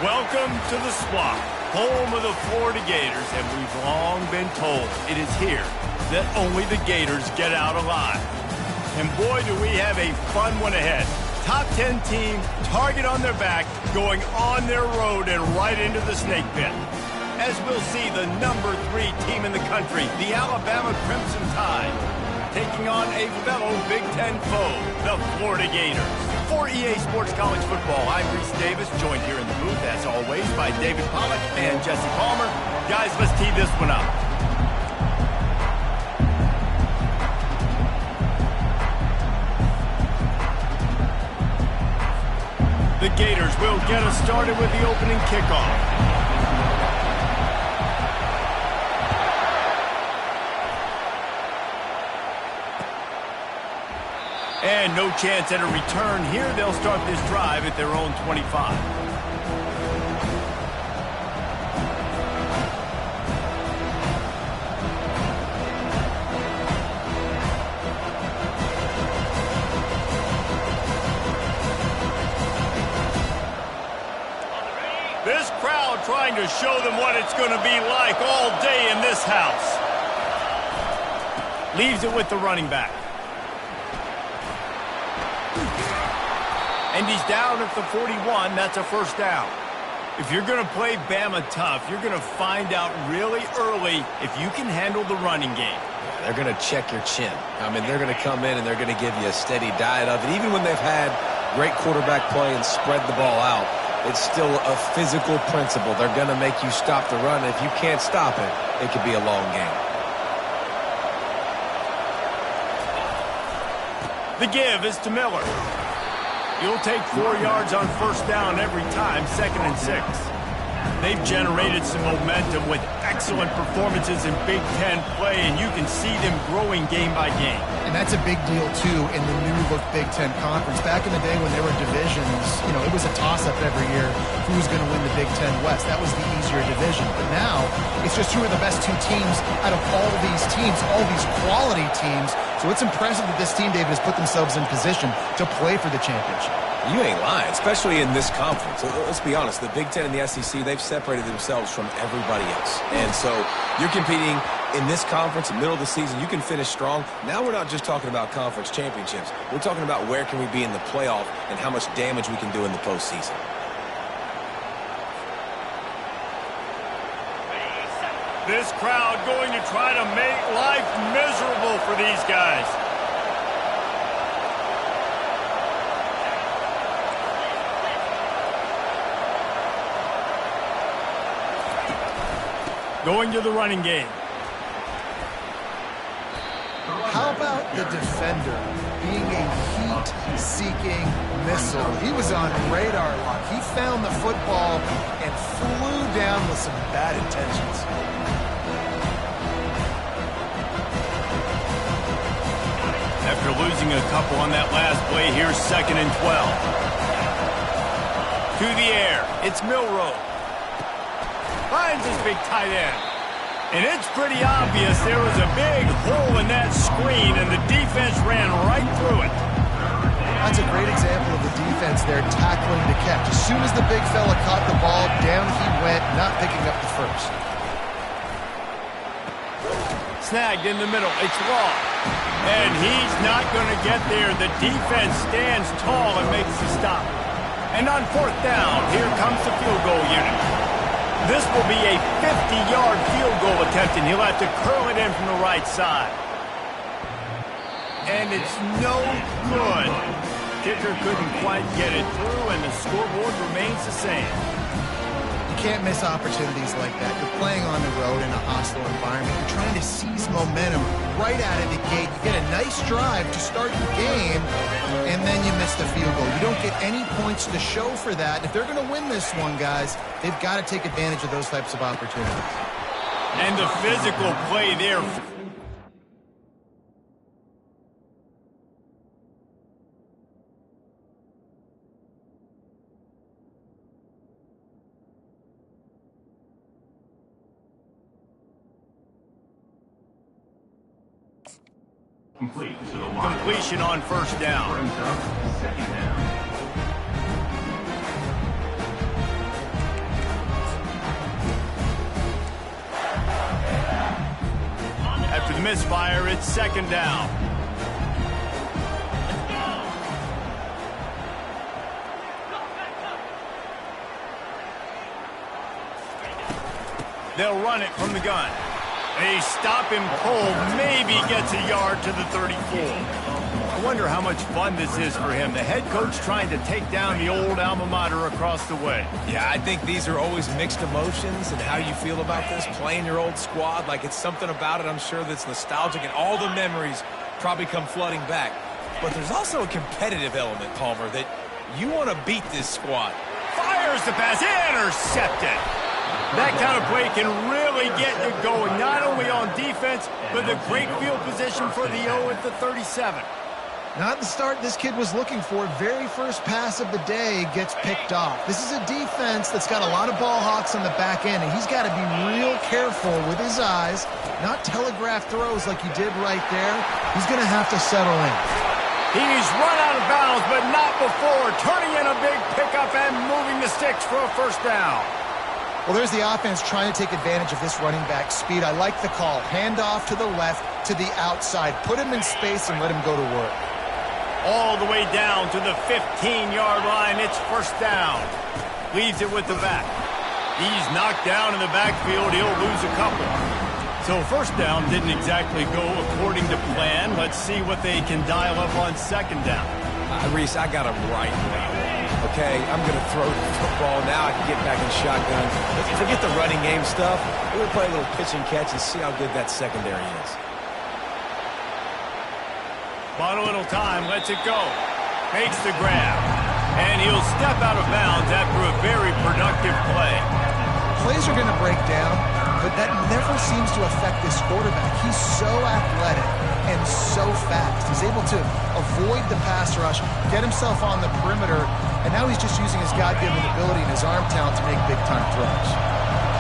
Welcome to the Swamp, home of the Florida Gators, and we've long been told it is here that only the Gators get out alive. And boy, do we have a fun one ahead. Top 10 team, target on their back, going on their road and right into the snake pit. As we'll see the number 3 team in the country, the Alabama Crimson Tide, taking on a fellow Big Ten foe, the Florida Gators. For EA Sports College Football, I'm Reese Davis, joined here in the booth, as always, by David Pollack and Jesse Palmer. Guys, let's tee this one up. The Gators will get us started with the opening kickoff. And no chance at a return here. They'll start this drive at their own 25. This crowd trying to show them what it's going to be like all day in this house. Leaves it with the running back. And he's down at the 41. That's a first down. If you're going to play Bama tough, you're going to find out really early if you can handle the running game. They're going to check your chin. I mean, they're going to come in and they're going to give you a steady diet of it. Even when they've had great quarterback play and spread the ball out, it's still a physical principle. They're going to make you stop the run. If you can't stop it, it could be a long game. The give is to Miller. You'll take 4 yards on first down every time, 2nd and 6. They've generated some momentum with excellent performances in Big Ten play, and you can see them growing game by game. And that's a big deal, too, in the new-look Big Ten Conference. Back in the day when there were divisions, it was a toss-up every year who was going to win the Big Ten West. That was the easier division. But now, it's just who are the best 2 teams out of all these teams, all these quality teams. So it's impressive that this team, David, has put themselves in position to play for the championship. You ain't lying, especially in this conference. Let's be honest, the Big Ten and the SEC, they've separated themselves from everybody else. And so you're competing in this conference, in the middle of the season, you can finish strong. Now we're not just talking about conference championships. We're talking about where can we be in the playoff and how much damage we can do in the postseason. This crowd going to try to make life miserable for these guys. Going to the running game. How about the defender being a heat-seeking missile? He was on radar lock. He found the football and flew down with some bad intentions. After losing a couple on that last play, here's 2nd and 12. To the air, it's Milroe. Finds his big tight end. And it's pretty obvious there was a big hole in that screen, and the defense ran right through it. That's a great example of the defense there tackling the catch. As soon as the big fella caught the ball, down he went, not picking up the first. Snagged in the middle. It's Law. And he's not going to get there. The defense stands tall and makes the stop. And on 4th down, here comes the field goal unit. This will be a 50-yard field goal attempt, and he'll have to curl it in from the right side. And it's no good. Kicker couldn't quite get it through, and the scoreboard remains the same. You can't miss opportunities like that. You're playing on the road in a hostile environment. You're trying to seize momentum right out of the gate. You get a nice drive to start the game, and then you miss the field goal. You don't get any points to show for that. If they're going to win this one, guys, they've got to take advantage of those types of opportunities. And the physical play there. Completion on first down. the misfire, it's second down. They'll run it from the gun. A stop and pull maybe gets a yard to the 34. I wonder how much fun this is for him. The head coach trying to take down the old alma mater across the way. Yeah, I think these are always mixed emotions and how you feel about this, playing your old squad. Like, it's something about it, I'm sure, that's nostalgic, and all the memories probably come flooding back. But there's also a competitive element, Palmer, that you want to beat this squad. Fires the pass, intercepted. That kind of play can really get you going, not only on defense, but the great field position for the O at the 37. Not the start this kid was looking for. Very first pass of the day gets picked off. This is a defense that's got a lot of ball hawks on the back end, and he's got to be real careful with his eyes, not telegraph throws like he did right there. He's going to have to settle in. He's run out of bounds, but not before, turning in a big pickup and moving the sticks for a first down. Well, there's the offense trying to take advantage of this running back speed. I like the call. Hand off to the left, to the outside. Put him in space and let him go to work. All the way down to the 15-yard line. It's first down. Leaves it with the back. He's knocked down in the backfield. He'll lose a couple. So first down didn't exactly go according to plan. Let's see what they can dial up on second down. Reese, I got him right. Okay, I'm going to throw the football now. I can get back in shotgun. Forget the running game stuff. We're going to play a little pitch and catch and see how good that secondary is. Bought a little time, lets it go. Makes the grab. And he'll step out of bounds after a very productive play. Plays are going to break down, but that never seems to affect this quarterback. He's so athletic and so fast. He's able to avoid the pass rush, get himself on the perimeter, and now he's just using his God-given ability and his arm talent to make big-time throws.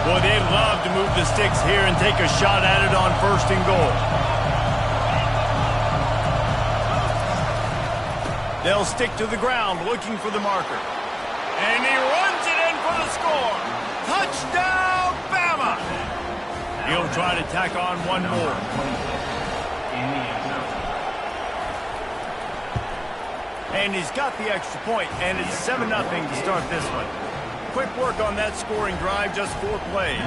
Boy, they'd love to move the sticks here and take a shot at it on first and goal. They'll stick to the ground looking for the marker. And he runs it in for the score. Touchdown, Bama! He'll try to tack on one more. And he's got the extra point, and it's 7-0 to start this one. Quick work on that scoring drive, just 4 plays.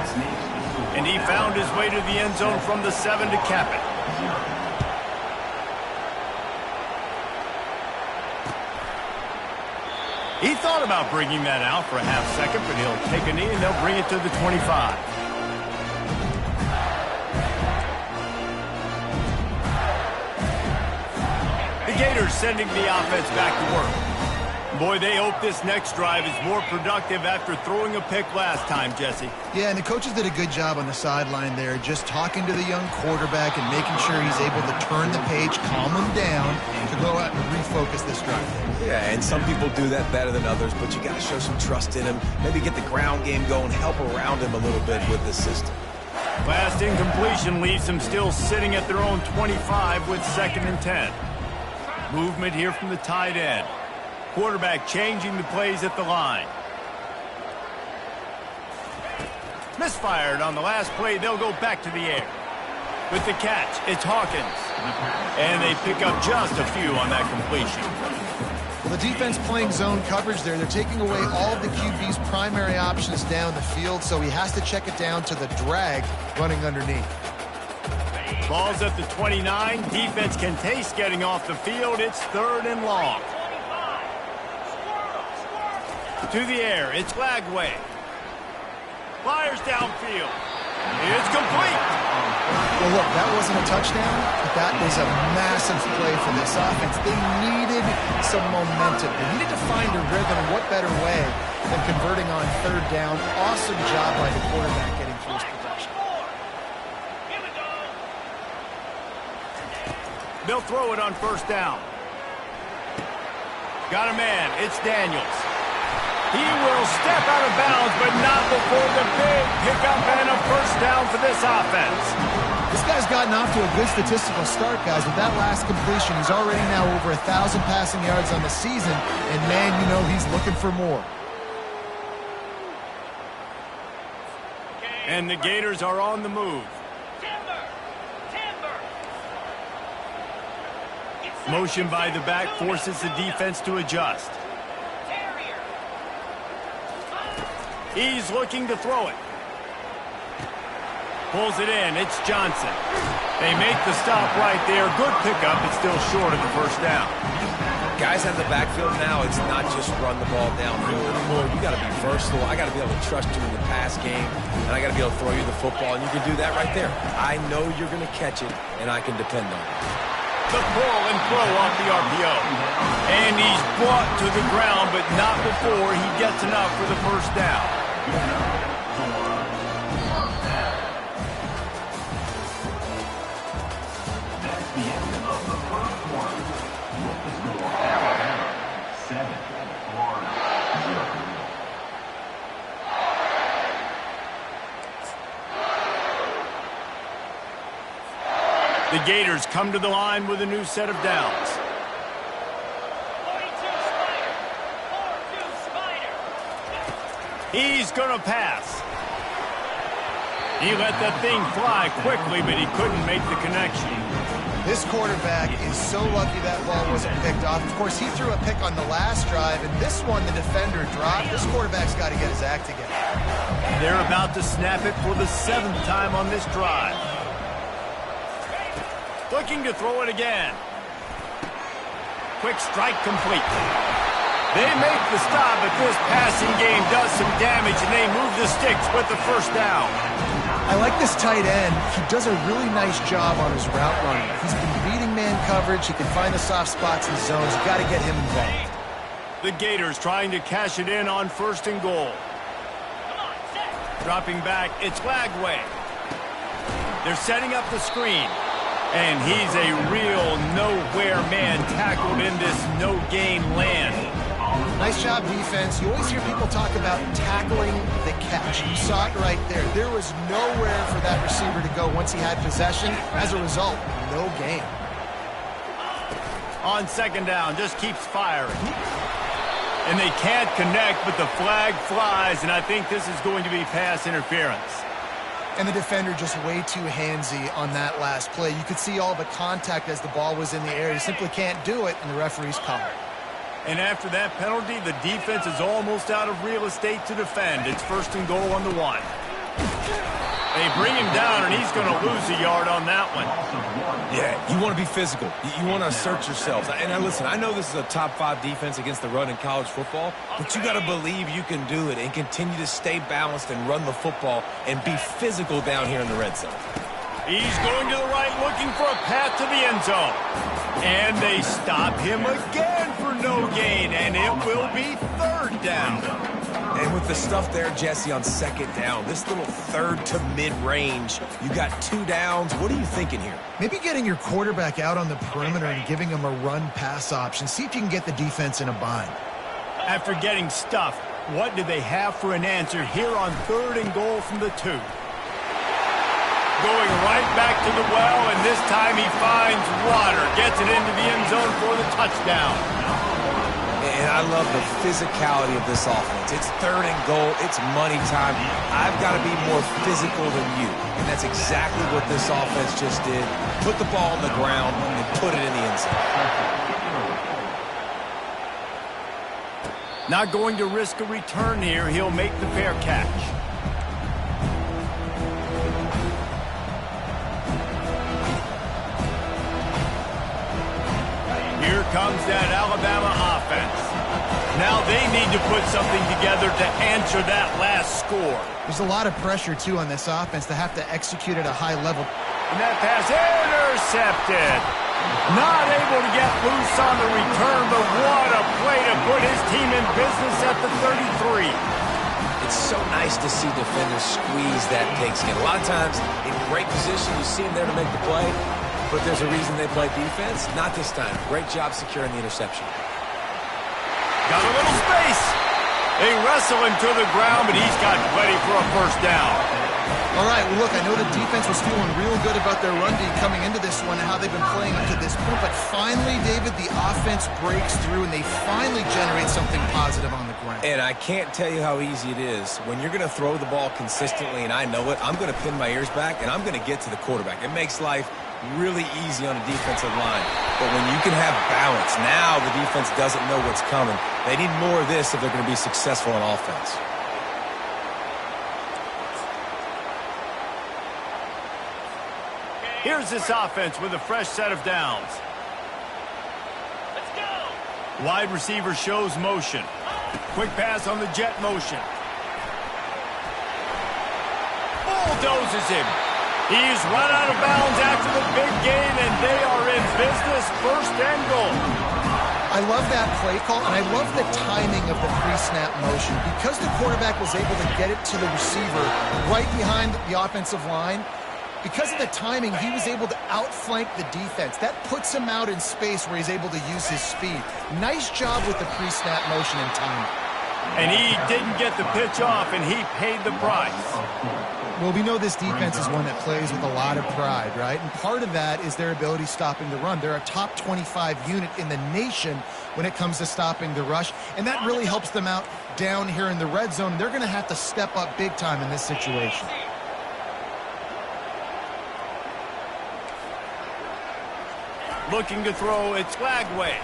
And he found his way to the end zone from the 7 to cap it. He thought about bringing that out for a half second, but he'll take a knee and they'll bring it to the 25. The Gators sending the offense back to work. Boy, they hope this next drive is more productive after throwing a pick last time, Jesse. Yeah, and the coaches did a good job on the sideline there, just talking to the young quarterback and making sure he's able to turn the page, calm him down, to go out and refocus this drive. Yeah, and some people do that better than others, but you got to show some trust in him. Maybe get the ground game going, help around him a little bit with the system. Last incompletion leaves them still sitting at their own 25 with 2nd and 10. Movement here from the tight end. Quarterback changing the plays at the line. Misfired on the last play. They'll go back to the air. With the catch, it's Hawkins. And they pick up just a few on that completion. Well, the defense playing zone coverage there. They're taking away all of the QB's primary options down the field, so he has to check it down to the drag running underneath. Ball's at the 29. Defense can taste getting off the field. It's 3rd and long. To the air, it's Lagway. Fires downfield. It's complete. Well, look, that wasn't a touchdown, but that was a massive play for this offense. They needed some momentum. They needed to find a rhythm, and what better way than converting on 3rd down. Awesome job by the quarterback getting through his progression. They'll throw it on 1st down. Got a man. It's Daniels. He will step out of bounds, but not before the big pickup and a first down for this offense. This guy's gotten off to a good statistical start, guys. With that last completion, he's already now over 1,000 passing yards on the season, and man, you know he's looking for more. And the Gators are on the move. Motion by the back forces the defense to adjust. He's looking to throw it. Pulls it in. It's Johnson. They make the stop right there. Good pickup, but still short of the first down. Guys out of the backfield now, it's not just run the ball downfield anymore. You got to be versatile. I got to be able to trust you in the pass game, and I got to be able to throw you the football, and you can do that right there. I know you're going to catch it, and I can depend on it. The pull and throw off the RPO. And he's brought to the ground, but not before he gets enough for the first down. The Gators come to the line with a new set of downs. 42 Spider. He's going to pass. He let that thing fly quickly, but he couldn't make the connection. This quarterback is so lucky that ball wasn't picked off. Of course, he threw a pick on the last drive, and this one the defender dropped. This quarterback's got to get his act together. They're about to snap it for the 7th time on this drive. Looking to throw it again. Quick strike complete. They make the stop, but this passing game does some damage, and they move the sticks with the first down. I like this tight end. He does a really nice job on his route running. He's been beating man coverage. He can find the soft spots in zones. You got to get him involved. The Gators trying to cash it in on 1st and goal. Dropping back, it's Lagway. They're setting up the screen. And he's a real nowhere man tackled in this no-gain land. Nice job, defense. You always hear people talk about tackling the catch. You saw it right there. There was nowhere for that receiver to go once he had possession. As a result, no gain. On 2nd down, just keeps firing. And they can't connect, but the flag flies, and I think this is going to be pass interference. And the defender just way too handsy on that last play. You could see all the contact as the ball was in the air. He simply can't do it, and the referee's called. And after that penalty, the defense is almost out of real estate to defend. It's 1st and goal on the 1. They bring him down, and he's going to lose a yard on that one. Yeah, you want to be physical. You want to assert yourselves. And listen, I know this is a top 5 defense against the run in college football, but you got to believe you can do it and continue to stay balanced and run the football and be physical down here in the red zone. He's going to the right, looking for a path to the end zone. And they stop him again for no gain, and it will be 3rd down. And with the stuff there, Jesse, on 2nd down, this little 3rd to mid-range, you got 2 downs. What are you thinking here? Maybe getting your quarterback out on the perimeter and giving him a run-pass option. See if you can get the defense in a bind. After getting stuffed, what do they have for an answer here on 3rd and goal from the 2? Going right back to the well, and this time he finds water. Gets it into the end zone for the touchdown. And I love the physicality of this offense. It's 3rd and goal. It's money time. I've got to be more physical than you. And that's exactly what this offense just did. Put the ball on the ground and put it in the end zone. Not going to risk a return here. He'll make the fair catch. Here comes that Alabama offense. Now they need to put something together to answer that last score. There's a lot of pressure, too, on this offense to have to execute at a high level. And that pass intercepted. Not able to get loose on the return, but what a play to put his team in business at the 33. It's so nice to see defenders squeeze that pigskin. A lot of times, in great position, you see them there to make the play, but there's a reason they play defense. Not this time. Great job securing the interception. Got a little space. They wrestle him to the ground, but he's got plenty for a first down. All right, well, look, I know the defense was feeling real good about their run D coming into this one and how they've been playing up to this point, but finally, David, the offense breaks through and they finally generate something positive on the ground. And I can't tell you how easy it is. When you're going to throw the ball consistently, and I know it, I'm going to pin my ears back, and I'm going to get to the quarterback. It makes life really easy on the defensive line. But when you can have balance, now the defense doesn't know what's coming. They need more of this if they're going to be successful on offense. Here's this offense with a fresh set of downs. Let's go. Wide receiver shows motion. Quick pass on the jet motion. Bulldozes him. He's run out of bounds after the big gain, and they are in business, first and goal. I love that play call, and I love the timing of the pre-snap motion. Because the quarterback was able to get it to the receiver right behind the offensive line, because of the timing, he was able to outflank the defense. That puts him out in space where he's able to use his speed. Nice job with the pre-snap motion and timing. And he didn't get the pitch off, and he paid the price. Well, we know this defense is one that plays with a lot of pride, right? And part of that is their ability stopping the run. They're a top 25 unit in the nation when it comes to stopping the rush, and that really helps them out down here in the red zone. They're going to have to step up big time in this situation. Looking to throw, it's Lagway.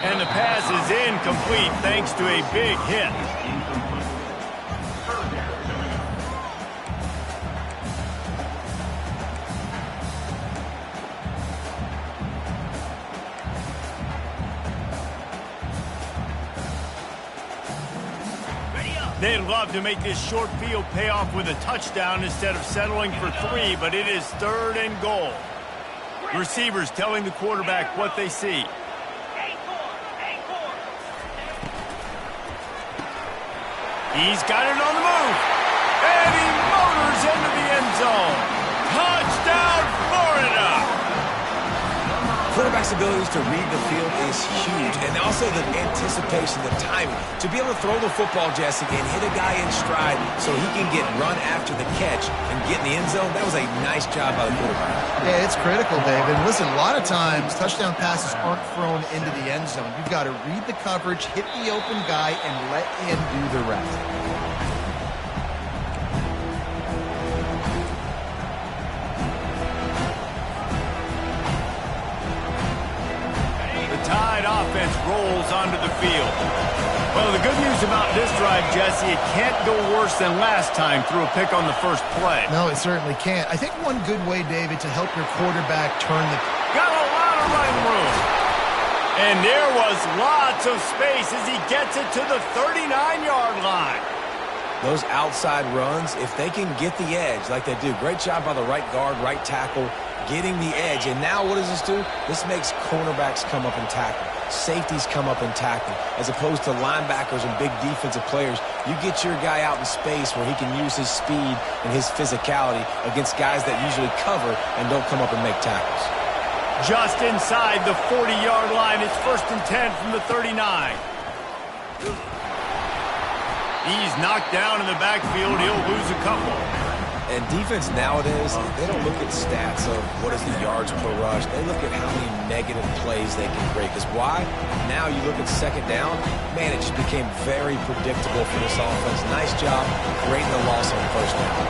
And the pass is incomplete thanks to a big hit. They'd love to make this short field pay off with a touchdown instead of settling for 3, but it is 3rd and goal. Receivers telling the quarterback what they see. He's got it on the move. And he motors into the end zone. Touchdown, Florida! Quarterback's abilities to read the field is huge, and also the anticipation, the timing. To be able to throw the football, Jesse, and hit a guy in stride so he can get run after the catch and get in the end zone, that was a nice job by the quarterback. Yeah, it's critical, David. Listen, a lot of times touchdown passes aren't thrown into the end zone. You've got to read the coverage, hit the open guy, and let him do the rest. Tide offense rolls onto the field. Well, the good news about this drive, Jesse, it can't go worse than last time through a pick on the first play. No, it certainly can't. I think one good way, David, to help your quarterback turn the... Got a lot of running room. And there was lots of space as he gets it to the 39-yard line. Those outside runs, if they can get the edge like they do, great job by the right guard, right tackle, getting the edge. And now what does this do? This makes cornerbacks come up and tackle. Safeties come up and tackle. As opposed to linebackers and big defensive players, you get your guy out in space where he can use his speed and his physicality against guys that usually cover and don't come up and make tackles. Just inside the 40-yard line, it's 1st and 10 from the 39. He's knocked down in the backfield. He'll lose a couple. And defense nowadays, they don't look at stats of what is the yards per rush. They look at how many negative plays they can create. Because why? Now you look at 2nd down, man, it just became very predictable for this offense. Nice job creating the loss on 1st down.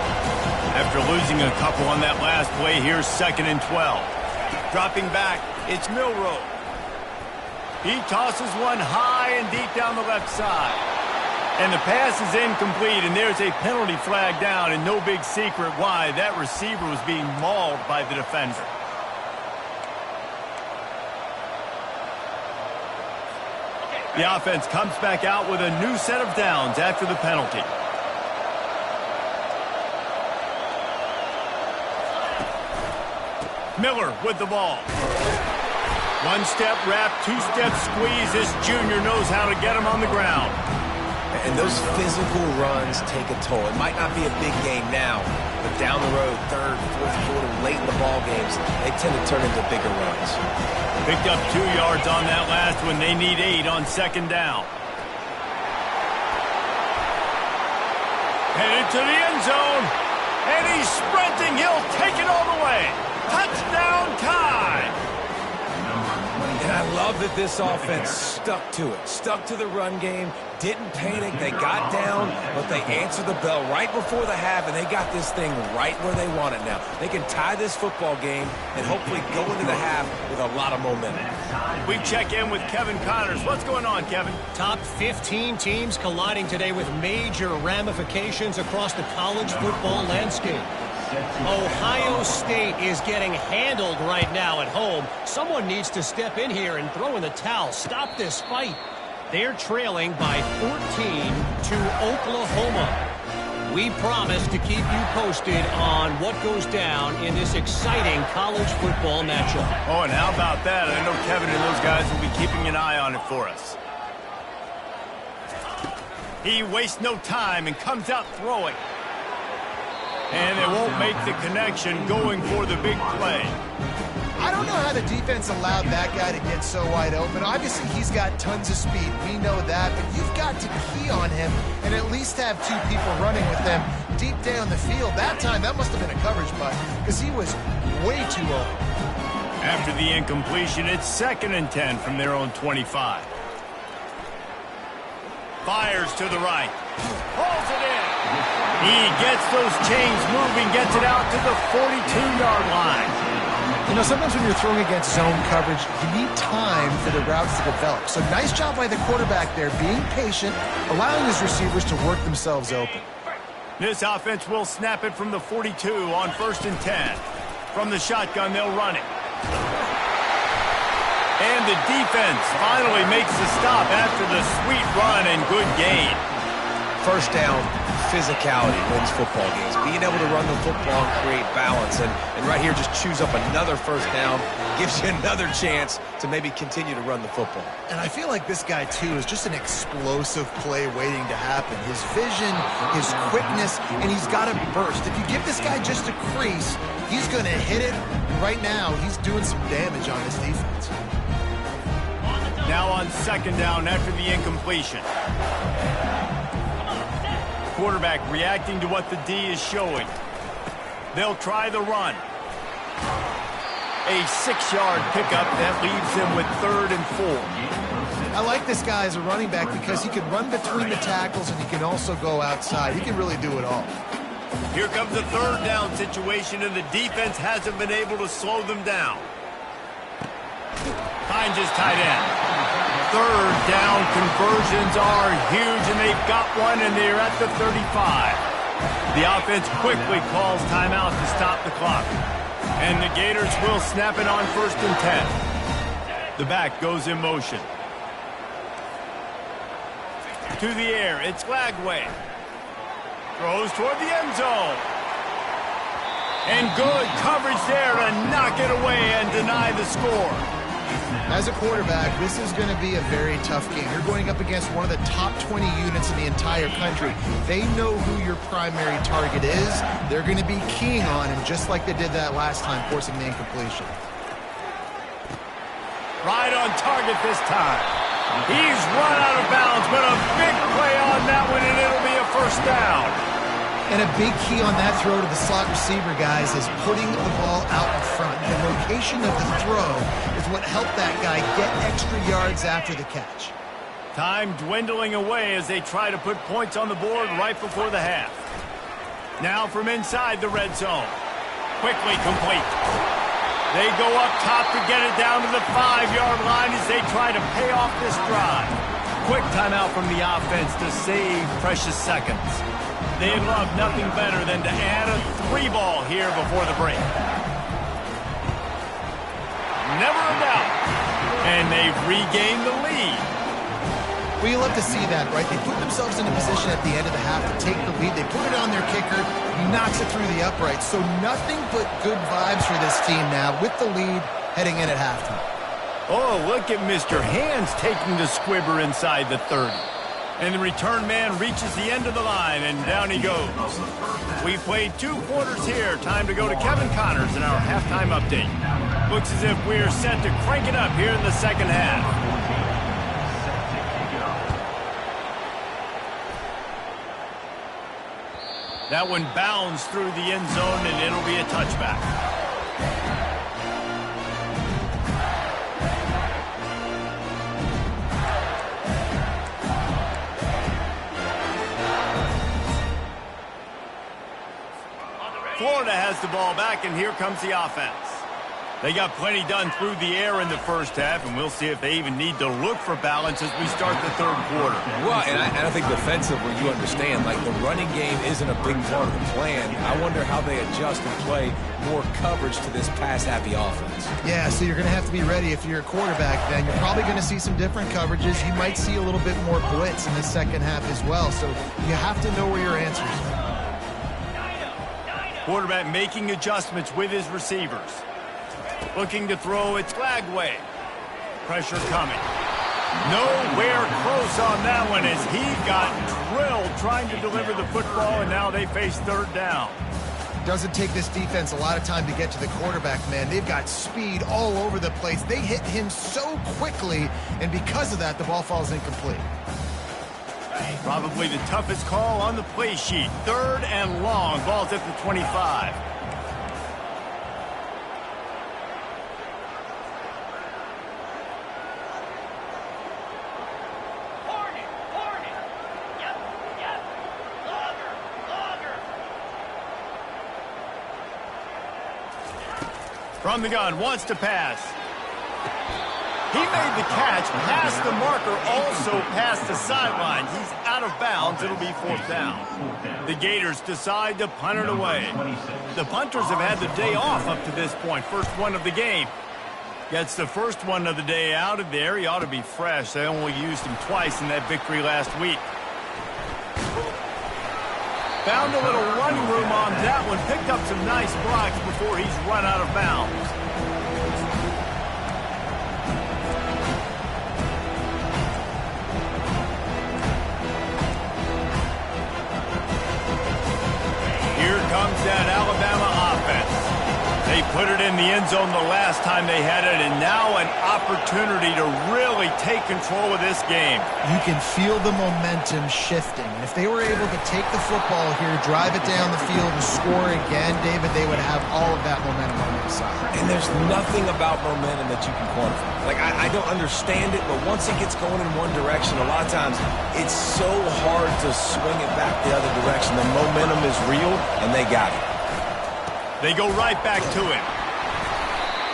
After losing a couple on that last play, here's 2nd and 12. Dropping back, it's Milroe. He tosses one high and deep down the left side. And the pass is incomplete, and there's a penalty flag down, and no big secret why. That receiver was being mauled by the defender. The offense comes back out with a new set of downs after the penalty. Miller with the ball. One-step wrap, two-step squeeze. This junior knows how to get him on the ground. And those physical runs take a toll. It might not be a big game now, but down the road, 3rd, 4th quarter, late in the ball games, they tend to turn into bigger runs. Picked up 2 yards on that last one. They need 8 on 2nd down. Headed to the end zone. And he's sprinting. He'll take it all the way. Touchdown time. And I love that this offense stuck to it, stuck to the run game, didn't panic. They got down, but they answered the bell right before the half, and they got this thing right where they want it now. They can tie this football game and hopefully go into the half with a lot of momentum. We check in with Kevin Connors. What's going on, Kevin? Top 15 teams colliding today with major ramifications across the college football landscape. Ohio State is getting handled right now at home. Someone needs to step in here and throw in the towel. Stop this fight. They're trailing by 14 to Oklahoma. We promise to keep you posted on what goes down in this exciting college football matchup. Oh, and how about that? I know Kevin and those guys will be keeping an eye on it for us. He wastes no time and comes out throwing. And they won't make the connection going for the big play. I don't know how the defense allowed that guy to get so wide open. Obviously, he's got tons of speed. We know that. But you've got to key on him and at least have two people running with him deep down the field. That time, that must have been a coverage punt because he was way too open. After the incompletion, it's 2nd and 10 from their own 25. Fires to the right. Pulls it in. He gets those chains moving, gets it out to the 42-yard line. You know, sometimes when you're throwing against zone coverage, you need time for the routes to develop. So nice job by the quarterback there, being patient, allowing his receivers to work themselves open. This offense will snap it from the 42 on 1st and 10. From the shotgun, they'll run it. And the defense finally makes the stop after the sweet run and good gain. First down, physicality wins football games. Being able to run the football and create balance. And right here, just choose up another first down. Gives you another chance to maybe continue to run the football. And I feel like this guy, too, is just an explosive play waiting to happen. His vision, his quickness, and he's got a burst. If you give this guy just a crease, he's going to hit it. And right now, he's doing some damage on this defense. Now on 2nd down after the incompletion. Quarterback reacting to what the D is showing. They'll try the run. A 6-yard pickup that leaves him with 3rd and 4. I like this guy as a running back because he can run between the tackles and he can also go outside. He can really do it all. Here comes the 3rd down situation, and the defense hasn't been able to slow them down. Finds his tight end. 3rd down conversions are huge, and they've got one, and they're at the 35. The offense quickly calls timeout to stop the clock. And the Gators will snap it on 1st and 10. The back goes in motion. To the air, it's Lagway. Throws toward the end zone. And good coverage there to knock it away and deny the score. As a quarterback, this is going to be a very tough game. You're going up against one of the top 20 units in the entire country. They know who your primary target is. They're going to be keying on him just like they did that last time, forcing the incompletion. Right on target this time. He's run out of bounds, but a big play on that one, and it'll be a 1st down. And a big key on that throw to the slot receiver, guys, is putting the ball out in front. The location of the throw is what helped that guy get extra yards after the catch. Time dwindling away as they try to put points on the board right before the half. Now from inside the red zone. Quickly complete. They go up top to get it down to the 5-yard line as they try to pay off this drive. Quick timeout from the offense to save precious seconds. They'd love nothing better than to add a 3-ball here before the break. Never a doubt. And they've regained the lead. Well, you love to see that, right? They put themselves in a position at the end of the half to take the lead. They put it on their kicker. He knocks it through the uprights. So nothing but good vibes for this team now with the lead heading in at halftime. Oh, look at Mr. Hands taking the squibber inside the 30. And the return man reaches the end of the line, and down he goes. We played 2 quarters here. Time to go to Kevin Connors in our halftime update. Looks as if we're set to crank it up here in the 2nd half. That one bounds through the end zone, and it'll be a touchback. Florida has the ball back, and here comes the offense. They got plenty done through the air in the first half, and we'll see if they even need to look for balance as we start the third quarter. Well, and I think defensively, you understand, like the running game isn't a big part of the plan. I wonder how they adjust and play more coverage to this pass-happy offense. Yeah, so you're going to have to be ready if you're a quarterback then. You're probably going to see some different coverages. You might see a little bit more blitz in the second half as well, so you have to know where your answers are. Quarterback making adjustments with his receivers. Looking to throw, it's Flagway. Pressure coming. Nowhere close on that one as he got drilled trying to deliver the football, and now they face third down. Doesn't take this defense a lot of time to get to the quarterback, man. They've got speed all over the place. They hit him so quickly, and because of that, the ball falls incomplete. Probably the toughest call on the play sheet. Third and long. Ball's at the 25. From the gun, wants to pass. He made the catch, past the marker, also past the sideline. He's out of bounds. It'll be fourth down. The Gators decide to punt it away. The punters have had the day off up to this point. First one of the game. Gets the first one of the day out of there. He ought to be fresh. They only used him twice in that victory last week. Found a little running room on that one. Picked up some nice blocks before he's run out of bounds. Here comes that Alabama offense. They put it in the end zone the last time they had it, and now an opportunity to really take control of this game. You can feel the momentum shifting. And if they were able to take the football here, drive it down the field, and score again, David, they would have all of that momentum on their side. And there's nothing about momentum that you can quantify. Like, I don't understand it, but once it gets going in one direction, a lot of times it's so hard to swing it back the other direction. The momentum is real, and they got it. They go right back to him.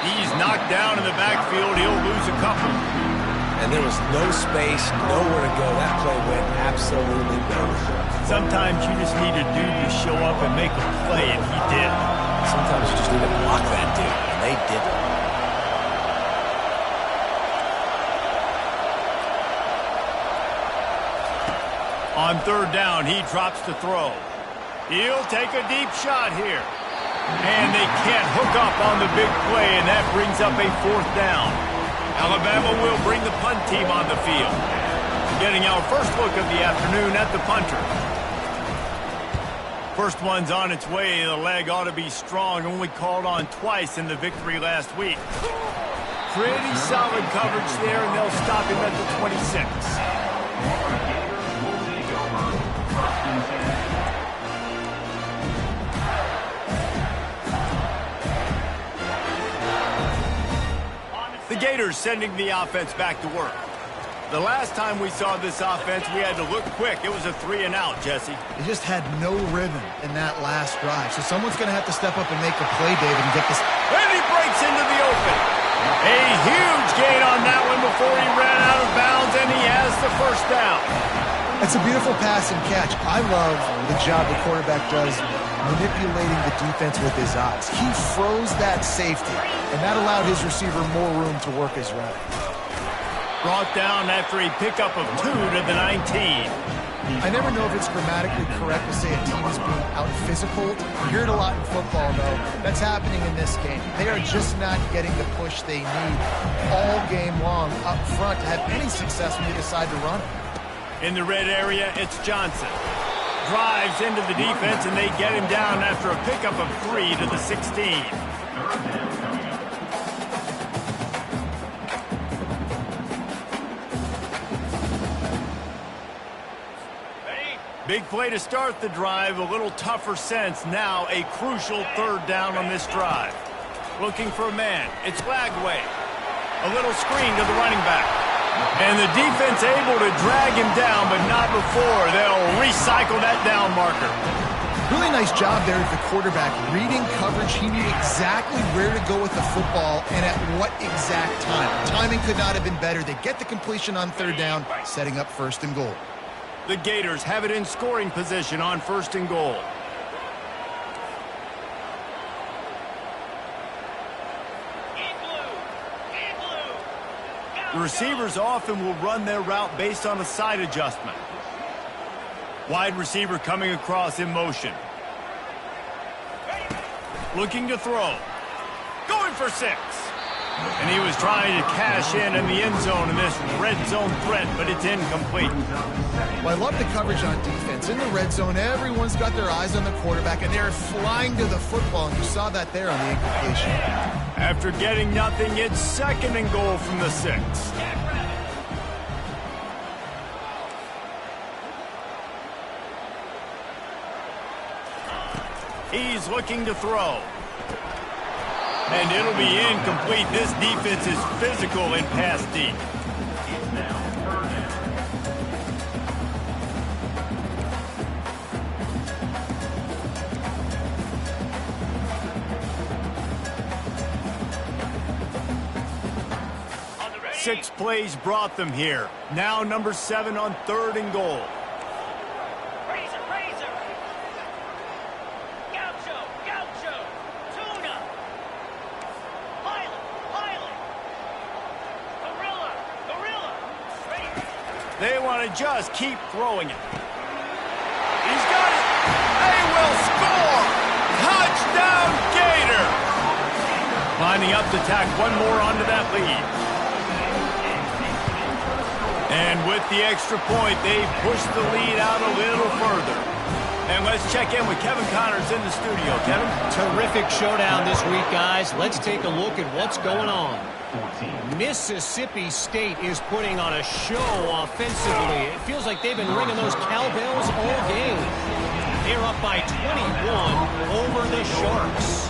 He's knocked down in the backfield. He'll lose a couple. And there was no space, nowhere to go. That play went absolutely nowhere. Sometimes you just need a dude to show up and make a play, and he did. Sometimes you just need to block that dude, and they did it. On third down, he drops to throw. He'll take a deep shot here. And they can't hook up on the big play, and that brings up a fourth down. Alabama will bring the punt team on the field. Getting our first look of the afternoon at the punter. First one's on its way. The leg ought to be strong. Only called on twice in the victory last week. Pretty solid coverage there, and they'll stop him at the 26. The Gators sending the offense back to work. The last time we saw this offense, we had to look quick. It was a 3-and-out, Jesse. They just had no rhythm in that last drive. So someone's going to have to step up and make a play, David, and get this. And he breaks into the open. A huge gain on that one before he ran out of bounds, and he has the first down. It's a beautiful pass and catch. I love the job the quarterback does manipulating the defense with his eyes. He froze that safety, and that allowed his receiver more room to work his route. Brought down after a pickup of 2 to the 19. I never know if it's grammatically correct to say a team is being out-physical. You hear it a lot in football, though. That's happening in this game. They are just not getting the push they need all game long up front to have any success when they decide to run it. In the red area, it's Johnson. Drives into the defense, and they get him down after a pickup of 3 to the 16. Big play to start the drive, a little tougher sense. Now a crucial third down on this drive. Looking for a man. It's Lagway. A little screen to the running back. And the defense able to drag him down, but not before. They'll recycle that down marker. Really nice job there at the quarterback. Reading coverage, he knew exactly where to go with the football and at what exact time. Timing could not have been better. They get the completion on third down, setting up first and goal. The Gators have it in scoring position on first and goal. The receivers often will run their route based on a side adjustment. Wide receiver coming across in motion. Looking to throw. Going for 6. And he was trying to cash in the end zone in this red zone threat, but it's incomplete. Well, I love the coverage on defense. In the red zone, everyone's got their eyes on the quarterback, and they're flying to the football, and you saw that there on the incompletion. After getting nothing, it's second and goal from the 6. He's looking to throw. And it'll be incomplete. This defense is physical and pass deep. Six plays brought them here. Now number 7 on third and goal. They want to just keep throwing it. He's got it. They will score. Touchdown, Gator. Lining up to tack one more onto that lead. And with the extra point, they push the lead out a little further. And let's check in with Kevin Connors in the studio. Kevin? Terrific showdown this week, guys. Let's take a look at what's going on. Mississippi State is putting on a show offensively. It feels like they've been ringing those cowbells all game. They're up by 21 over the Sharks.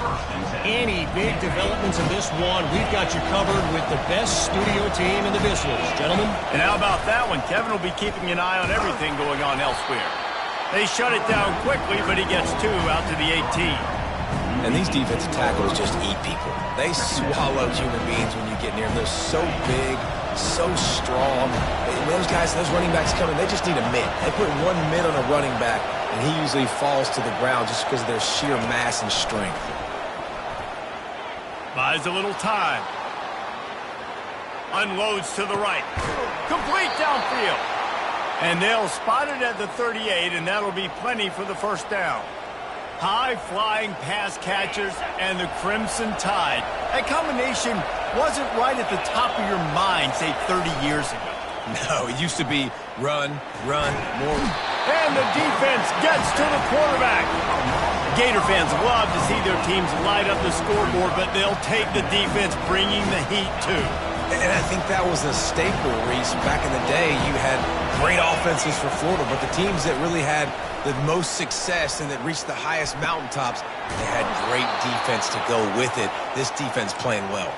Any big developments in this one, we've got you covered with the best studio team in the business, gentlemen. And how about that one? Kevin will be keeping an eye on everything going on elsewhere. They shut it down quickly, but he gets 2 out to the 18. And these defensive tackles just eat people. They swallow human beings when you get near them. They're so big, so strong. Those guys, those running backs coming, they just need a mid. They put one mid on a running back, and he usually falls to the ground just because of their sheer mass and strength. Buys a little time. Unloads to the right. Complete downfield. And they'll spot it at the 38, and that'll be plenty for the first down. High-flying pass catchers and the Crimson Tide. That combination wasn't right at the top of your mind, say, 30 years ago. No, it used to be run, more. And the defense gets to the quarterback. Gator fans love to see their teams light up the scoreboard, but they'll take the defense bringing the heat, too. And I think that was a staple, Reese. Back in the day, you had great offenses for Florida, but the teams that really had the most success and that reached the highest mountaintops, they had great defense to go with it. This defense playing well.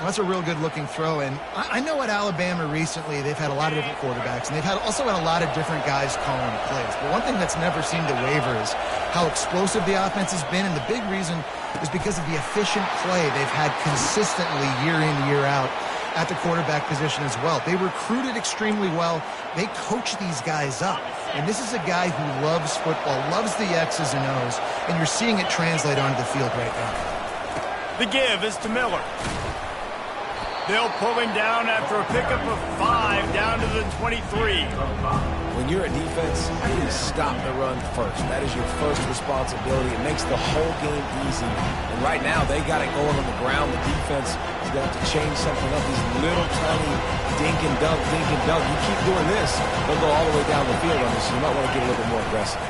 Well, that's a real good-looking throw, and I know at Alabama recently they've had a lot of different quarterbacks, and they've also had a lot of different guys calling plays. But one thing that's never seemed to waver is how explosive the offense has been, and the big reason is because of the efficient play they've had consistently year in, year out at the quarterback position as well. They recruited extremely well. They coach these guys up. And this is a guy who loves football, loves the X's and O's, and you're seeing it translate onto the field right now. The give is to Miller. They'll pull him down after a pickup of 5 down to the 23. When you're a defense, you need to stop the run first. That is your first responsibility. It makes the whole game easy. And right now, they got it going on the ground. The defense is going to have to change something up. These little tiny dink and dunk. You keep doing this, they'll go all the way down the field on this. So you might want to get a little bit more aggressive.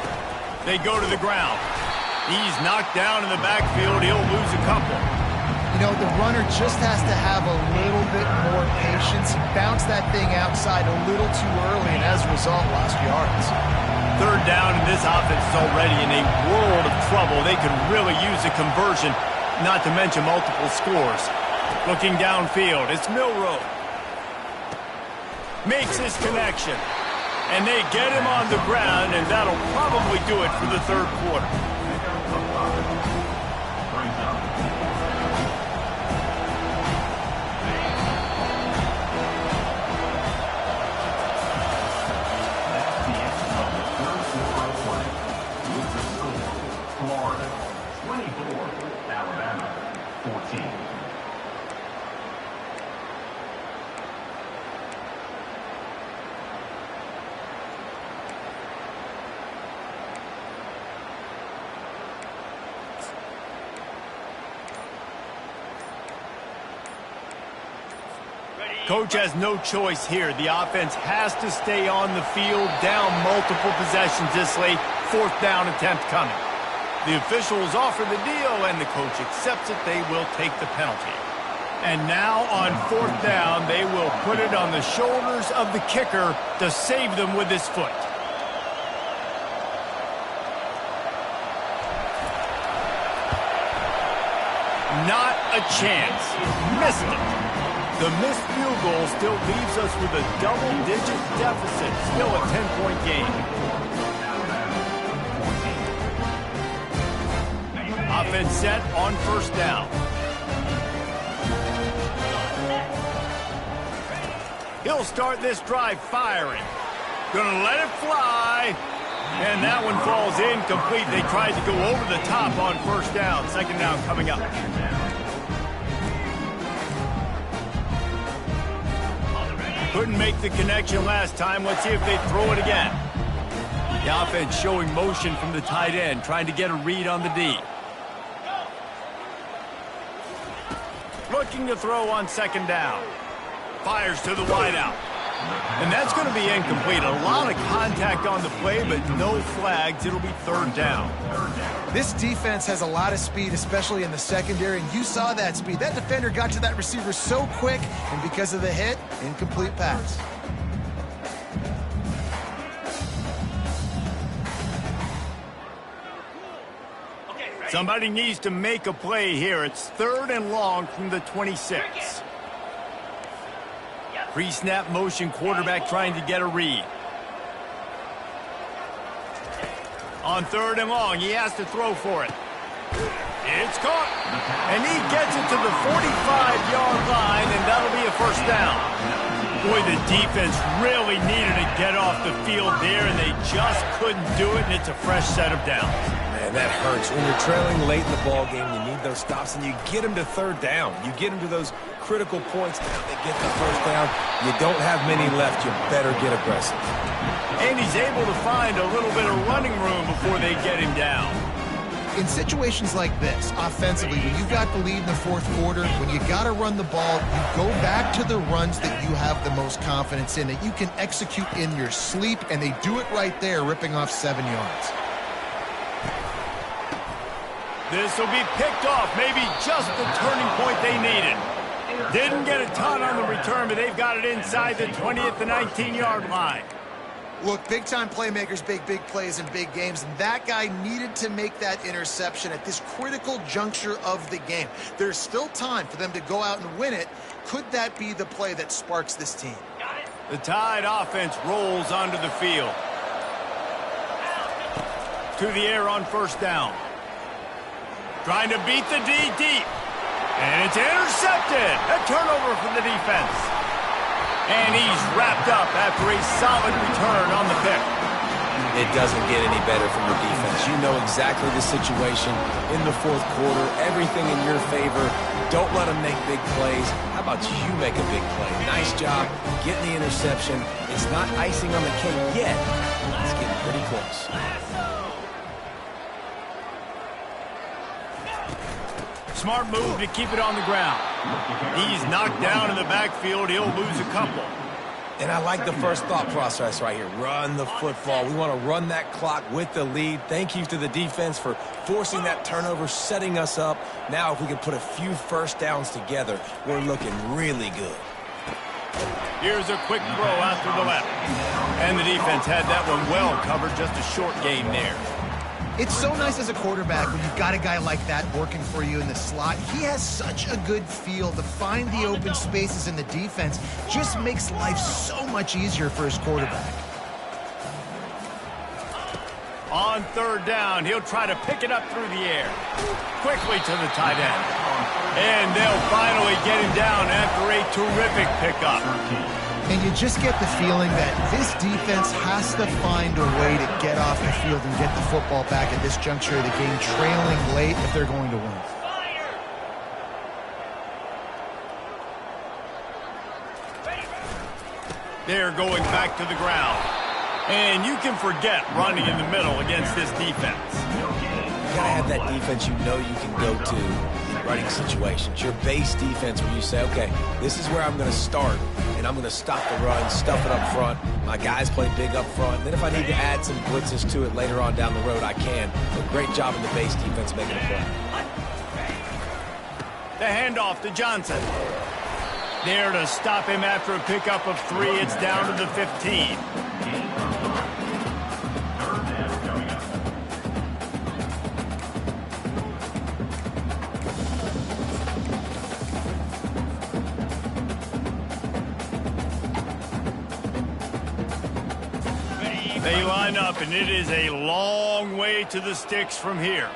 They go to the ground. He's knocked down in the backfield. He'll lose a couple. You know, the runner just has to have a little bit more patience. He bounced that thing outside a little too early, and as a result, lost yards. third down, and this offense is already in a world of trouble. They could really use a conversion, not to mention multiple scores. Looking downfield, it's Milroe. Makes his connection. And they get him on the ground, and that'll probably do it for the third quarter. Coach has no choice here. The offense has to stay on the field, down multiple possessions this late. Fourth down attempt coming. The officials offer the deal, and the coach accepts it. They will take the penalty. And now on fourth down, they will put it on the shoulders of the kicker to save them with his foot. Not a chance. Missed it. The missed field goal still leaves us with a double-digit deficit. Still a 10-point game. Offense set on first down. He'll start this drive firing. Gonna let it fly. And that one falls incomplete. They tried to go over the top on first down. Second down coming up. Couldn't make the connection last time. Let's see if they throw it again. The offense showing motion from the tight end, trying to get a read on the D. Looking to throw on second down. Fires to the wideout. And that's going to be incomplete. A lot of contact on the play, but no flags. It'll be third down. This defense has a lot of speed, especially in the secondary, and you saw that speed. That defender got to that receiver so quick, and because of the hit, incomplete pass. Somebody needs to make a play here. It's third and long from the 26. Pre-snap motion, quarterback trying to get a read. On third and long, he has to throw for it. It's caught. And he gets it to the 45-yard line, and that'll be a first down. Boy, the defense really needed to get off the field there, and they just couldn't do it, and it's a fresh set of downs. Man, that hurts. When you're trailing late in the ball game, you need those stops, and you get them to third down. You get them to those critical points. Now they get the first down. You don't have many left. You better get aggressive. And he's able to find a little bit of running room before they get him down. In situations like this, offensively, when you've got the lead in the fourth quarter, when you got to run the ball, you go back to the runs that you have the most confidence in, that you can execute in your sleep, and they do it right there, ripping off 7 yards. This will be picked off, maybe just the turning point they needed. Didn't get a ton on the return, but they've got it inside the 20 at the 19-yard line. Look, big-time playmakers make big plays in big games, and that guy needed to make that interception at this critical juncture of the game. There's still time for them to go out and win it. Could that be the play that sparks this team? The Tide offense rolls onto the field. To the air on first down. Trying to beat the D deep. And it's intercepted. A turnover for the defense. And he's wrapped up after a solid return on the pick. It doesn't get any better from the defense. You know exactly the situation in the fourth quarter. Everything in your favor. Don't let them make big plays. How about you make a big play? Nice job getting the interception. It's not icing on the cake yet. It's getting pretty close. Smart move to keep it on the ground. He's knocked down in the backfield. He'll lose a couple. And I like the first thought process right here. Run the football. We want to run that clock with the lead. Thank you to the defense for forcing that turnover, setting us up. Now if we can put a few first downs together, we're looking really good. Here's a quick throw out to the left. And the defense had that one well covered, just a short gain there. It's so nice as a quarterback when you've got a guy like that working for you in the slot. He has such a good feel to find the open spaces in the defense. Just makes life so much easier for his quarterback. On third down, he'll try to pick it up through the air. Quickly to the tight end. And they'll finally get him down after a terrific pickup. And you just get the feeling that this defense has to find a way to get off the field and get the football back at this juncture of the game, trailing late if they're going to win. They're going back to the ground. And you can forget running in the middle against this defense. You gotta have that defense you know you can go to in running situations. Your base defense where you say, okay, this is where I'm gonna start, and I'm gonna stop the run, stuff it up front. My guys play big up front. Then if I need to add some blitzes to it later on down the road, I can. But great job in the base defense making a play. The handoff to Johnson. There to stop him after a pickup of 3. It's down to the 15. They line up, and it is a long way to the sticks from here.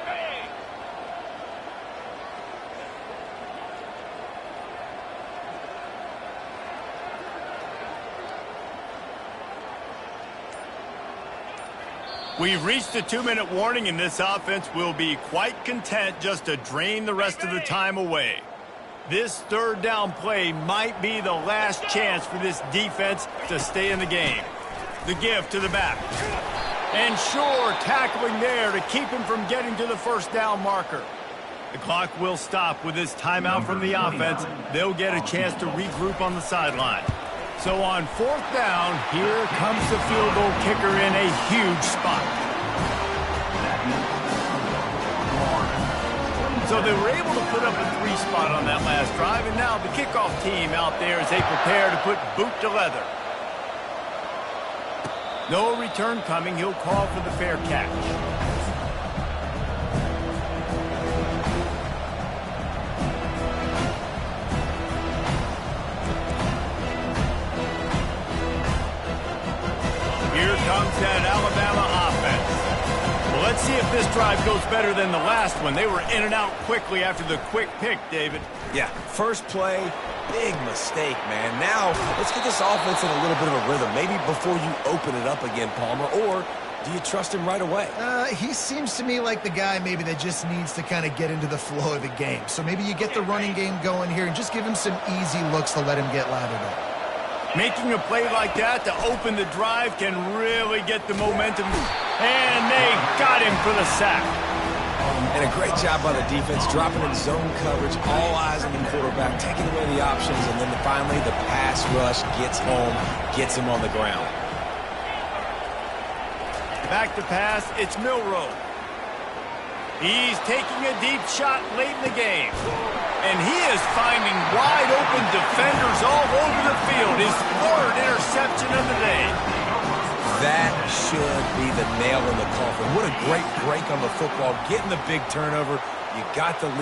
We've reached the 2-minute warning, and this offense will be quite content just to drain the rest of the time away. This third down play might be the last chance for this defense to stay in the game. The give to the back. And sure, tackling there to keep him from getting to the first down marker. The clock will stop with this timeout from the offense. They'll get a chance to regroup on the sideline. So on fourth down, here comes the field goal kicker in a huge spot. So they were able to put up a 3 spot on that last drive, and now the kickoff team out there as they prepare to put boot to leather. No return coming. He'll call for the fair catch. Here comes that Alabama offense. Well, let's see if this drive goes better than the last one. They were in and out quickly after the quick pick, David. Yeah, first play, big mistake, man. Now, let's get this offense in a little bit of a rhythm. Maybe before you open it up again, Palmer, or do you trust him right away? He seems to me like the guy maybe that just needs to kind of get into the flow of the game. So maybe you get the running game going here and just give him some easy looks to let him get lathered up. Making a play like that to open the drive can really get the momentum. And they got him for the sack. And a great job by the defense, dropping in zone coverage, all eyes on the quarterback, taking away the options, and then finally the pass rush gets home, gets him on the ground. Back to pass, it's Milroe. He's taking a deep shot late in the game. And he is finding wide open defenders all over the field. His 3rd interception of the day. That should be the nail in the coffin. What a great break on the football, getting the big turnover. You got the lead.